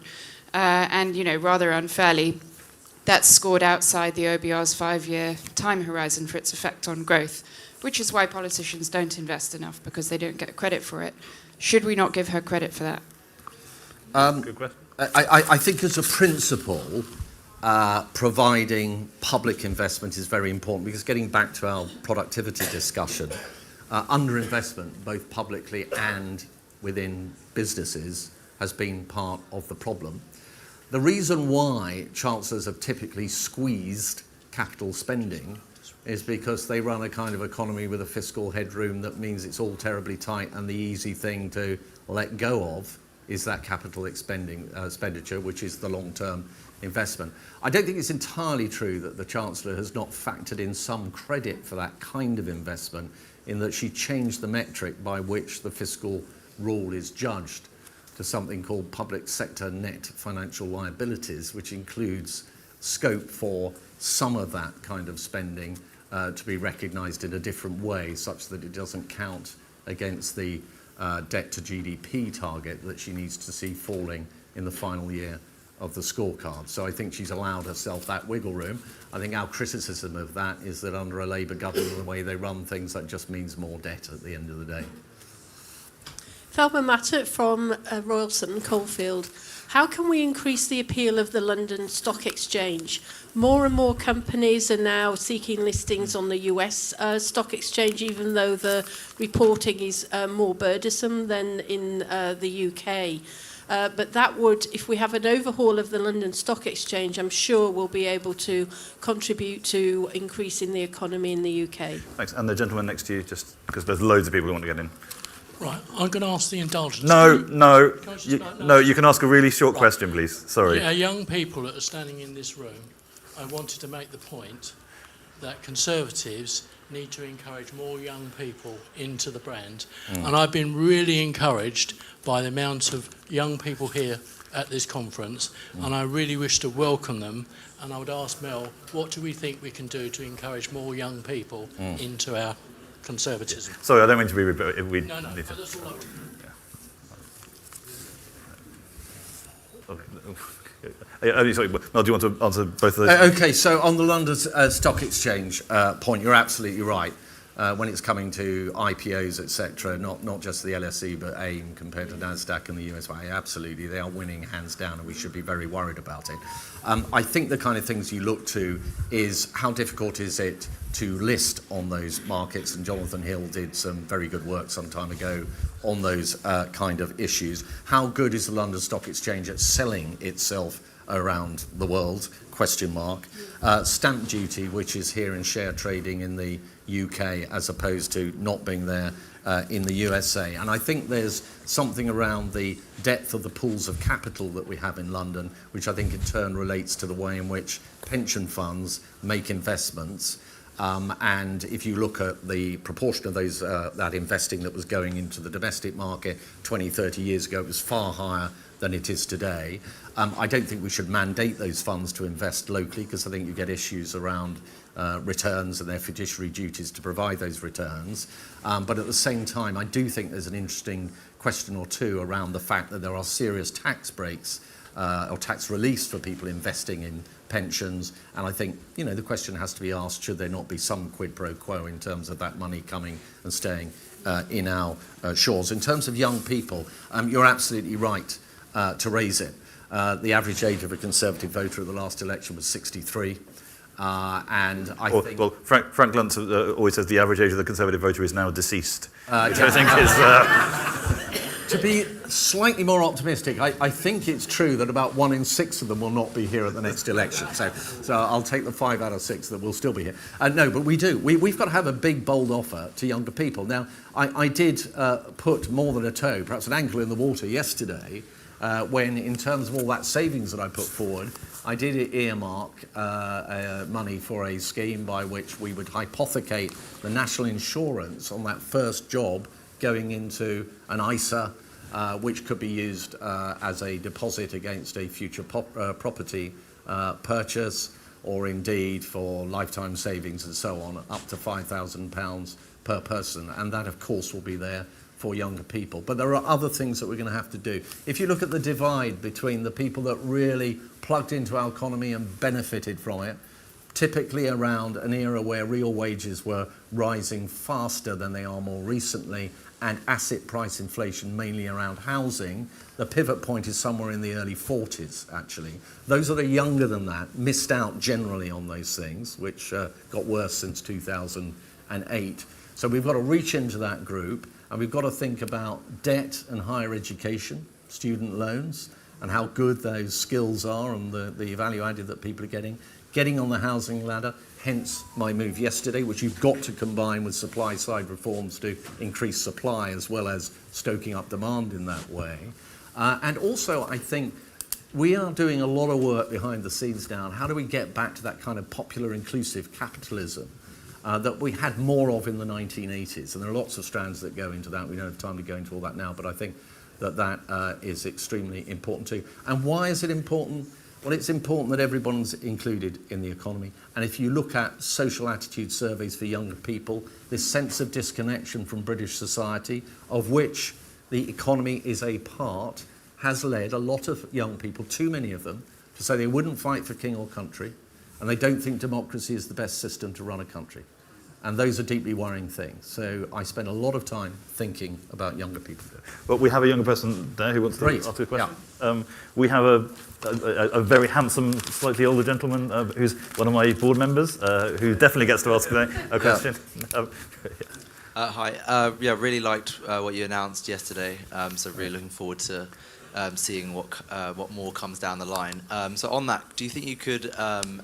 And, rather unfairly, that's scored outside the OBR's 5-year time horizon for its effect on growth, which is why politicians don't invest enough, because they don't get credit for it. Should we not give her credit for that? Good question. I think as a principle, providing public investment is very important, because getting back to our productivity discussion, underinvestment, both publicly and within businesses, has been part of the problem. The reason why chancellors have typically squeezed capital spending is because they run a kind of economy with a fiscal headroom that means it's all terribly tight, and the easy thing to let go of is that capital expenditure, which is the long-term investment. I don't think it's entirely true that the Chancellor has not factored in some credit for that kind of investment, in that she changed the metric by which the fiscal rule is judged to something called public sector net financial liabilities, which includes scope for some of that kind of spending to be recognised in a different way, such that it doesn't count against the debt to GDP target that she needs to see falling in the final year of the scorecard. So I think she's allowed herself that wiggle room. I think our criticism of that is that under a Labour government, the way they run things, that just means more debt at the end of the day. Thelma Matter from Royalton, Coalfield. How can we increase the appeal of the London Stock Exchange? More and more companies are now seeking listings on the US Stock Exchange, even though the reporting is more burdensome than in the UK. But that would, if we have an overhaul of the London Stock Exchange, I'm sure we'll be able to contribute to increasing the economy in the UK. Thanks. And the gentleman next to you, just because there's loads of people who want to get in. Right, I'm going to ask the indulgence. No, you can ask a really short question, please. Sorry. Yeah, young people that are standing in this room, I wanted to make the point that Conservatives need to encourage more young people into the brand. And I've been really encouraged by the amount of young people here at this conference, and I really wish to welcome them. And I would ask Mel, what do we think we can do to encourage more young people into our conservatism? Sorry, I don't mean to be rude, but we No, need to... that's all I Okay. Sorry, Mel, do you want to answer both of those? Okay, so on the London Stock Exchange point, you're absolutely right. When it's coming to IPOs, etc., not just the LSE, but AIM compared to NASDAQ and the US, absolutely, they are winning hands down, and we should be very worried about it. I think the kind of things you look to is how difficult is it to list on those markets, and Jonathan Hill did some very good work some time ago on those kind of issues. How good is the London Stock Exchange at selling itself around the world? Question mark. Stamp duty, which is here in share trading in the UK as opposed to not being there in the USA. And I think there's something around the depth of the pools of capital that we have in London, which I think in turn relates to the way in which pension funds make investments. And if you look at the proportion of those that investing that was going into the domestic market 20, 30 years ago, it was far higher than it is today. I don't think we should mandate those funds to invest locally, because I think you get issues around returns and their fiduciary duties to provide those returns. But at the same time, I do think there's an interesting question or two around the fact that there are serious tax breaks or tax reliefs for people investing in pensions. And I think, the question has to be asked, should there not be some quid pro quo in terms of that money coming and staying in our shores? In terms of young people, you're absolutely right to raise it. The average age of a Conservative voter at the last election was 63. And I think... Well, Frank Luntz always says the average age of the Conservative voter is now deceased, which I think is... To be slightly more optimistic, I think it's true that about 1 in 6 of them will not be here at the next election. So I'll take the 5 out of 6 that will still be here. No, but we do. We've got to have a big, bold offer to younger people. Now, I did put more than a toe, perhaps an ankle in the water yesterday, when, in terms of all that savings that I put forward, I did earmark money for a scheme by which we would hypothecate the national insurance on that first job going into an ISA, which could be used as a deposit against a future property purchase, or indeed for lifetime savings and so on, up to £5,000 per person. And that, of course, will be there for younger people. But there are other things that we're going to have to do. If you look at the divide between the people that really plugged into our economy and benefited from it, typically around an era where real wages were rising faster than they are more recently, and asset price inflation mainly around housing, the pivot point is somewhere in the early 40s, actually. Those that are younger than that missed out generally on those things, which got worse since 2008. So we've got to reach into that group, and we've got to think about debt and higher education, student loans, and how good those skills are and the value added that people are getting on the housing ladder, hence my move yesterday, which you've got to combine with supply side reforms to increase supply as well as stoking up demand in that way. And also, I think we are doing a lot of work behind the scenes now. How do we get back to that kind of popular inclusive capitalism that we had more of in the 1980s? And there are lots of strands that go into that. We don't have time to go into all that now, but I think that is extremely important too. And why is it important? Well, it's important that everyone's included in the economy. And if you look at social attitude surveys for younger people, this sense of disconnection from British society, of which the economy is a part, has led a lot of young people, too many of them, to say they wouldn't fight for king or country, and they don't think democracy is the best system to run a country. And those are deeply worrying things. So I spend a lot of time thinking about younger people. Well, we have a younger person there who wants to ask you a question. Yeah. We have a very handsome, slightly older gentleman who's one of my board members, who definitely gets to ask a question. Hi. Really liked what you announced yesterday. So really looking forward to seeing what more comes down the line. So on that, do you think you could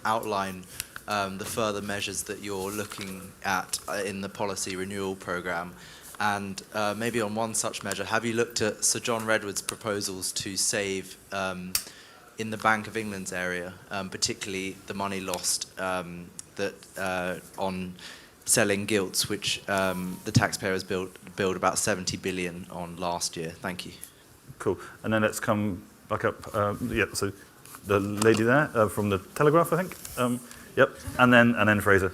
outline the further measures that you're looking at in the policy renewal programme? And maybe on one such measure, have you looked at Sir John Redwood's proposals to save in the Bank of England's area, particularly the money lost on selling gilts, which the taxpayers billed about 70 billion on last year? Thank you. Cool. And then let's come back up. So the lady there from the Telegraph, I think. Yep, and then Fraser.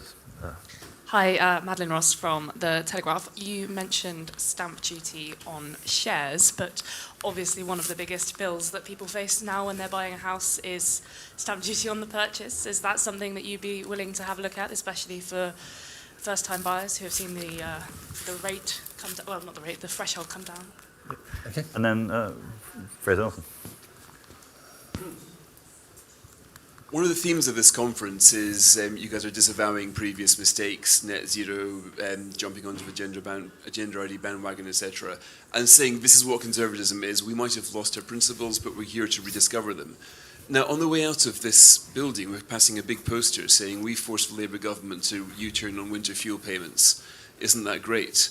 Hi, Madeline Ross from the Telegraph. You mentioned stamp duty on shares, but obviously one of the biggest bills that people face now when they're buying a house is stamp duty on the purchase. Is that something that you'd be willing to have a look at, especially for first-time buyers who have seen the rate come down? Well, not the rate, the threshold come down. Okay. And then Fraser Nelson. One of the themes of this conference is you guys are disavowing previous mistakes, net zero, jumping onto a gender ID bandwagon, etc., and saying this is what conservatism is. We might have lost our principles, but we're here to rediscover them. Now, on the way out of this building, we're passing a big poster saying we forced the Labour government to U-turn on winter fuel payments. Isn't that great?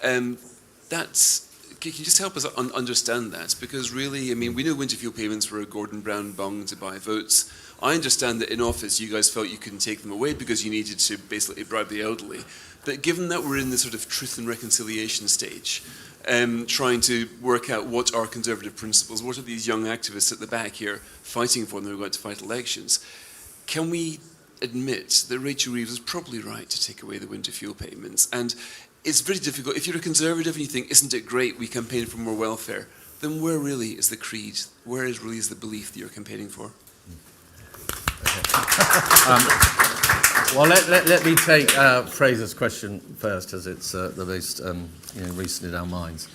Can you just help us understand that? Because really, I mean, we know winter fuel payments were a Gordon Brown bung to buy votes. I understand that in office you guys felt you couldn't take them away because you needed to basically bribe the elderly. But given that we're in this sort of truth and reconciliation stage, trying to work out what are conservative principles, what are these young activists at the back here fighting for, and they're going to fight elections, can we admit that Rachel Reeves was probably right to take away the winter fuel payments? And it's very difficult. If you're a conservative and you think, isn't it great we campaign for more welfare, then where really is the creed? Where really is the belief that you're campaigning for? Well, let me take Fraser's question first, as it's the most recent in our minds.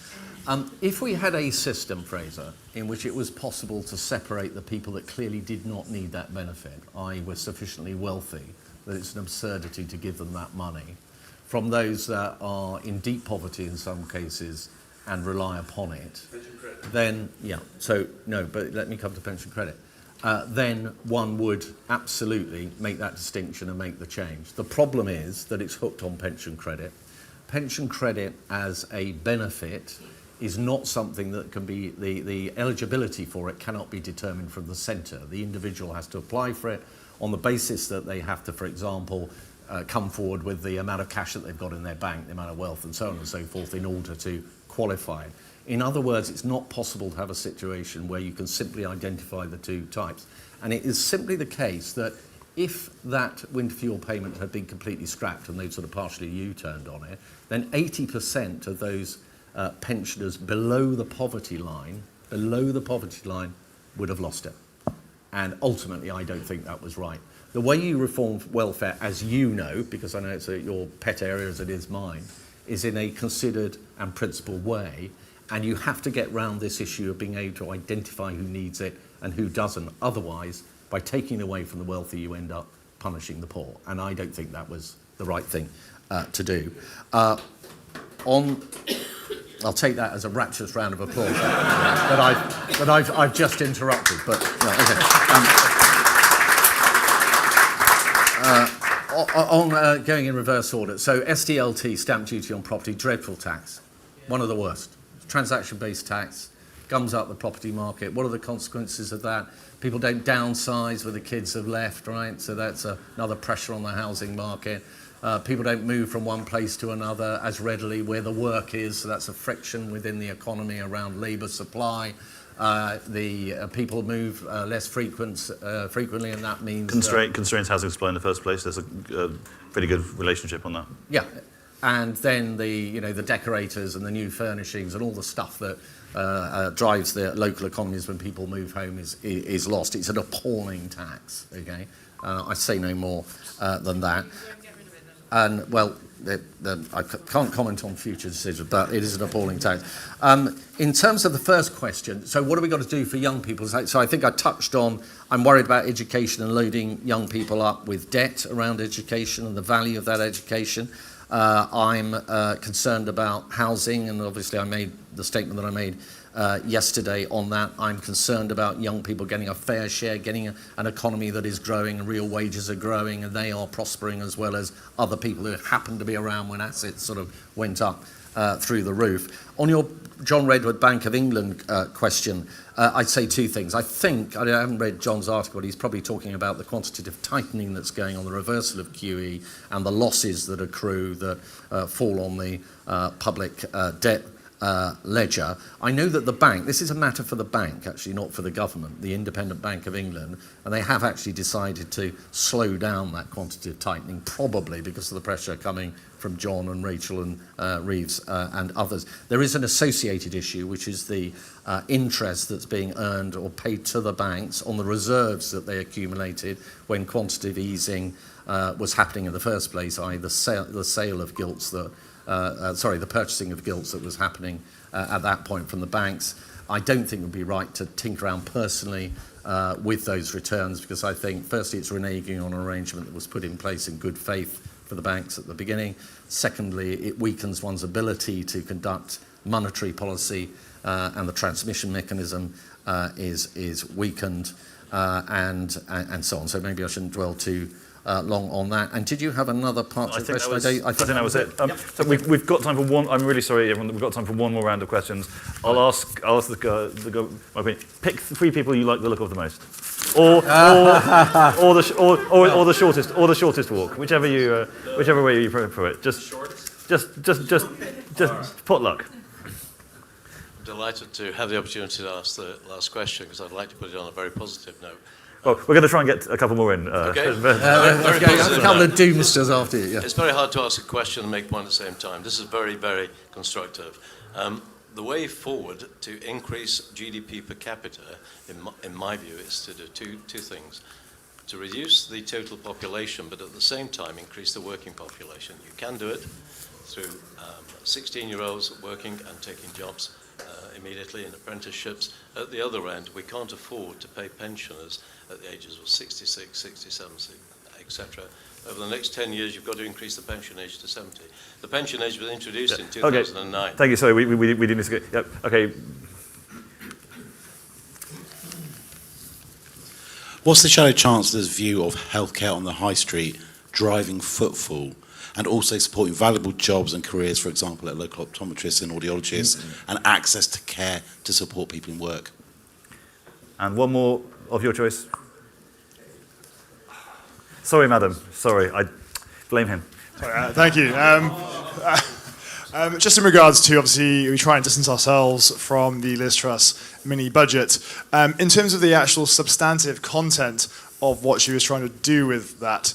If we had a system, Fraser, in which it was possible to separate the people that clearly did not need that benefit, i.e. were sufficiently wealthy that it's an absurdity to give them that money, from those that are in deep poverty in some cases and rely upon it, then, but let me come to pension credit. Then one would absolutely make that distinction and make the change. The problem is that it's hooked on pension credit. Pension credit as a benefit is not something that can be, the eligibility for it cannot be determined from the centre. The individual has to apply for it on the basis that they have to, for example, come forward with the amount of cash that they've got in their bank, the amount of wealth and so on and so forth in order to qualify. In other words, it's not possible to have a situation where you can simply identify the two types. And it is simply the case that if that winter fuel payment had been completely scrapped and they'd sort of partially U-turned on it, then 80% of those pensioners below the poverty line would have lost it. And ultimately, I don't think that was right. The way you reform welfare, as you know, because I know it's your pet area as it is mine, is in a considered and principled way. And you have to get round this issue of being able to identify who needs it and who doesn't. Otherwise, by taking away from the wealthy, you end up punishing the poor. And I don't think that was the right thing to do. I'll take that as a rapturous round of applause that I've just interrupted. But going in reverse order. So SDLT, stamp duty on property, dreadful tax, one of the worst. Transaction-based tax gums up the property market. What are the consequences of that? People don't downsize where the kids have left, right? So that's another pressure on the housing market. People don't move from one place to another as readily where the work is. So that's a friction within the economy around labour supply. People move less frequently, and that means constrains housing supply in the first place. There's a pretty good relationship on that. Yeah. and then the decorators and the new furnishings and all the stuff that drives the local economies when people move home is lost. It's an appalling tax. Okay, I say no more than that. And well, I can't comment on future decisions, but it is an appalling tax. In terms of the first question, so what have we got to do for young people? So I think I touched on, I'm worried about education and loading young people up with debt around education and the value of that education. I'm concerned about housing, and obviously I made the statement that I made yesterday on that. I'm concerned about young people getting a fair share, getting an economy that is growing and real wages are growing and they are prospering, as well as other people who happened to be around when assets sort of went up through the roof. On your John Redwood Bank of England question, I'd say two things. I haven't read John's article, but he's probably talking about the quantitative tightening that's going on, the reversal of QE and the losses that accrue that fall on the public debt ledger. I know that the bank, this is a matter for the bank actually, not for the government, the Independent Bank of England, and they have actually decided to slow down that quantitative tightening, probably because of the pressure coming from John and Rachel and Reeves and others. There is an associated issue, which is the interest that's being earned or paid to the banks on the reserves that they accumulated when quantitative easing was happening in the first place, i.e. the sale of gilts that the purchasing of gilts that was happening at that point from the banks. I don't think it would be right to tinker around personally with those returns, because I think, firstly, it's reneging on an arrangement that was put in place in good faith for the banks at the beginning. Secondly, it weakens one's ability to conduct monetary policy, and the transmission mechanism is weakened, and so on. So maybe I shouldn't dwell too long on that. And did you have another part to the question? I think that was it. So we've got time for one. I'm really sorry, everyone. We've got time for one more round of questions. I'll ask pick three people you like the look of the most, or the shortest walk, whichever way you prefer it. Just potluck. I'm delighted to have the opportunity to ask the last question, because I'd like to put it on a very positive note. Well, we're going to try and get a couple more in. Okay. A couple of doomsters after you. Yeah. It's very hard to ask a question and make one at the same time. This is very, very constructive. The way forward to increase GDP per capita, in my view, is to do two things. To reduce the total population, but at the same time increase the working population. You can do it through 16-year-olds working and taking jobs immediately in apprenticeships. At the other end, we can't afford to pay pensioners at the ages of 66, 67, etc. Over the next 10 years, you've got to increase the pension age to 70. The pension age was introduced in 2009. Okay. Thank you. Sorry, we didn't disagree. Yep. Okay. What's the Shadow Chancellor's view of healthcare on the high street driving footfall, and also supporting valuable jobs and careers, for example, at local optometrists and audiologists, and access to care to support people in work? And one more of your choice. Sorry, madam. Sorry, I blame him. Thank you. Just in regards to, obviously, we try and distance ourselves from the Liz Truss mini budget. In terms of the actual substantive content of what she was trying to do with that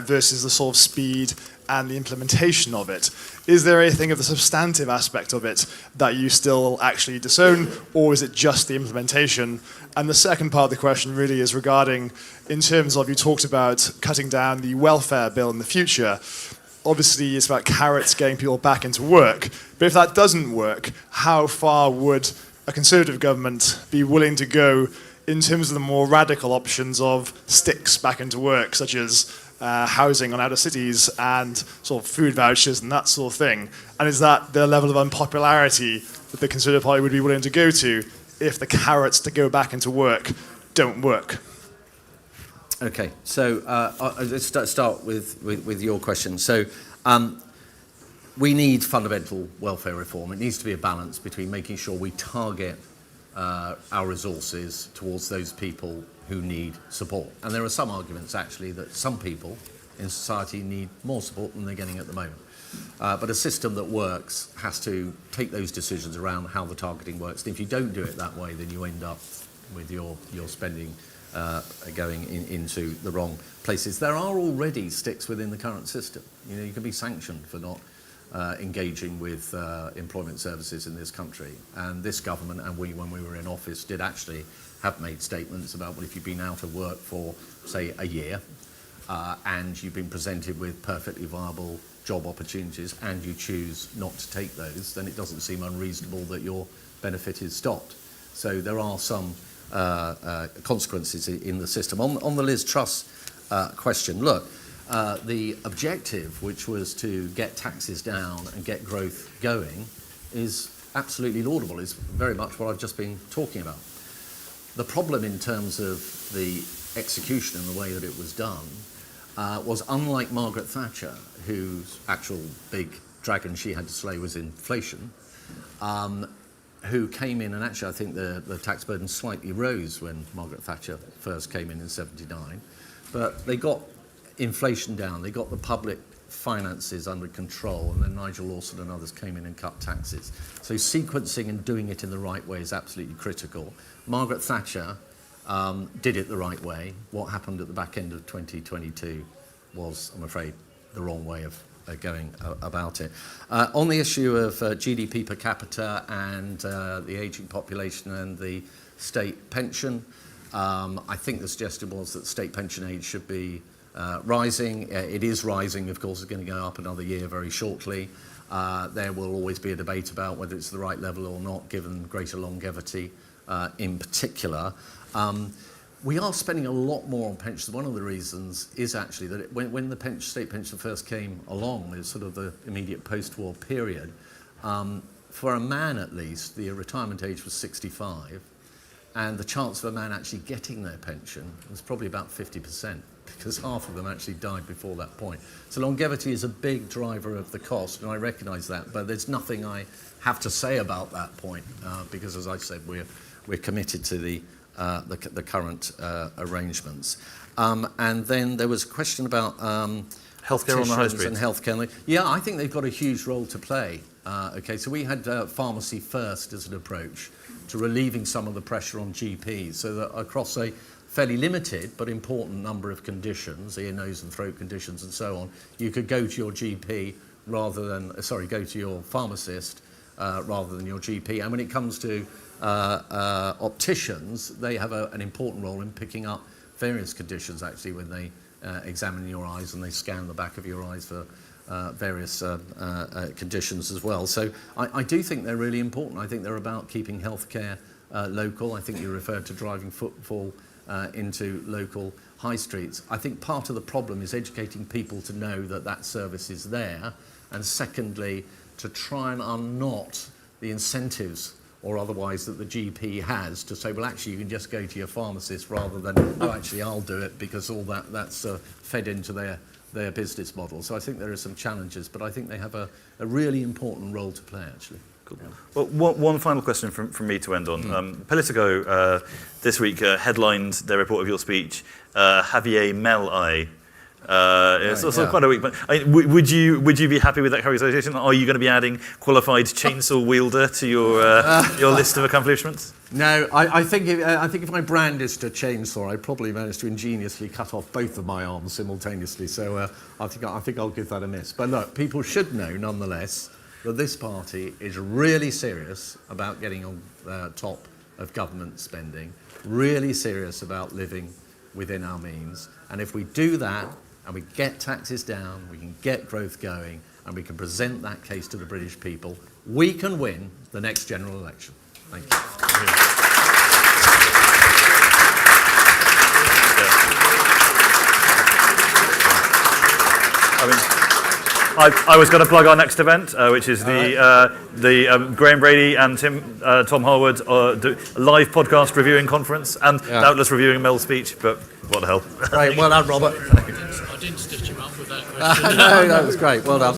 versus the sort of speed and the implementation of it, is there anything of the substantive aspect of it that you still actually disown, or is it just the implementation? And the second part of the question really is regarding, in terms of, you talked about cutting down the welfare bill in the future. Obviously, it's about carrots getting people back into work. But if that doesn't work, how far would a Conservative government be willing to go in terms of the more radical options of sticks back into work, such as housing on outer cities and sort of food vouchers and that sort of thing? And is that the level of unpopularity that the Conservative Party would be willing to go to if the carrots to go back into work don't work? Okay, so let's start with your question. So we need fundamental welfare reform. It needs to be a balance between making sure we target our resources towards those people who need support. And there are some arguments, actually, that some people in society need more support than they're getting at the moment. But a system that works has to take those decisions around how the targeting works. And if you don't do it that way, then you end up with your spending going into the wrong places. There are already sticks within the current system. You know, you can be sanctioned for not engaging with employment services in this country. And this government and we, when we were in office, did actually have made statements about, well, if you've been out of work for, say, a year, and you've been presented with perfectly viable job opportunities and you choose not to take those, then it doesn't seem unreasonable that your benefit is stopped. So there are some consequences in the system. On the Liz Truss question, look, the objective, which was to get taxes down and get growth going, is absolutely laudable. It's very much what I've just been talking about. The problem in terms of the execution and the way that it was done was, unlike Margaret Thatcher, whose actual big dragon she had to slay was inflation, who came in, and actually I think the tax burden slightly rose when Margaret Thatcher first came in 79, but they got inflation down, they got the public finances under control, and then Nigel Lawson and others came in and cut taxes. So sequencing and doing it in the right way is absolutely critical. Margaret Thatcher did it the right way. What happened at the back end of 2022 was, I'm afraid, the wrong way of going about it. On the issue of GDP per capita and the ageing population and the state pension, I think the suggestion was that state pension age should be rising. It is rising, of course. It's going to go up another year very shortly. There will always be a debate about whether it's the right level or not, given greater longevity in particular. We are spending a lot more on pensions. One of the reasons is actually that when the state pension first came along, there's sort of the immediate post-war period, for a man at least, the retirement age was 65, and the chance of a man actually getting their pension was probably about 50%, because half of them actually died before that point. So longevity is a big driver of the cost, and I recognise that, but there's nothing I have to say about that point, because, as I said, we're committed to the current arrangements. And then there was a question about healthcare on the high street. And healthcare. Yeah, I think they've got a huge role to play. Okay, so we had pharmacy first as an approach to relieving some of the pressure on GPs, so that across a fairly limited but important number of conditions, ear, nose and throat conditions and so on, you could go to your GP rather than, go to your pharmacist rather than your GP. And when it comes to opticians, they have an important role in picking up various conditions actually when they examine your eyes and they scan the back of your eyes for various conditions as well. So I do think they're really important. I think they're about keeping healthcare local. I think you referred to driving footfall into local high streets. I think part of the problem is educating people to know that that service is there, and secondly, to try and unknot the incentives or otherwise that the GP has to say, well, actually, you can just go to your pharmacist rather than, oh, actually, I'll do it, because all that's fed into their business model. So I think there are some challenges, but I think they have a really important role to play, actually. Cool. Well, one final question from me to end on. Politico this week headlined their report of your speech, Javier Mel I. It's also quite a weak, but would you be happy with that characterization? Are you going to be adding qualified chainsaw wielder to your list of accomplishments? No, I think if I brandished a chainsaw, I'd probably manage to ingeniously cut off both of my arms simultaneously. So I think I'll give that a miss. But look, people should know nonetheless that this party is really serious about getting on top of government spending, really serious about living within our means, and if we do that, and we get taxes down, we can get growth going, and we can present that case to the British people, we can win the next general election. Thank you. I was going to plug our next event, which is the Graham Brady and Tom Harwood live podcast reviewing conference, and doubtless reviewing Mel's speech, but what the hell. Right, well done, Robert. I didn't stitch him up with that question. No, that was great. Well done.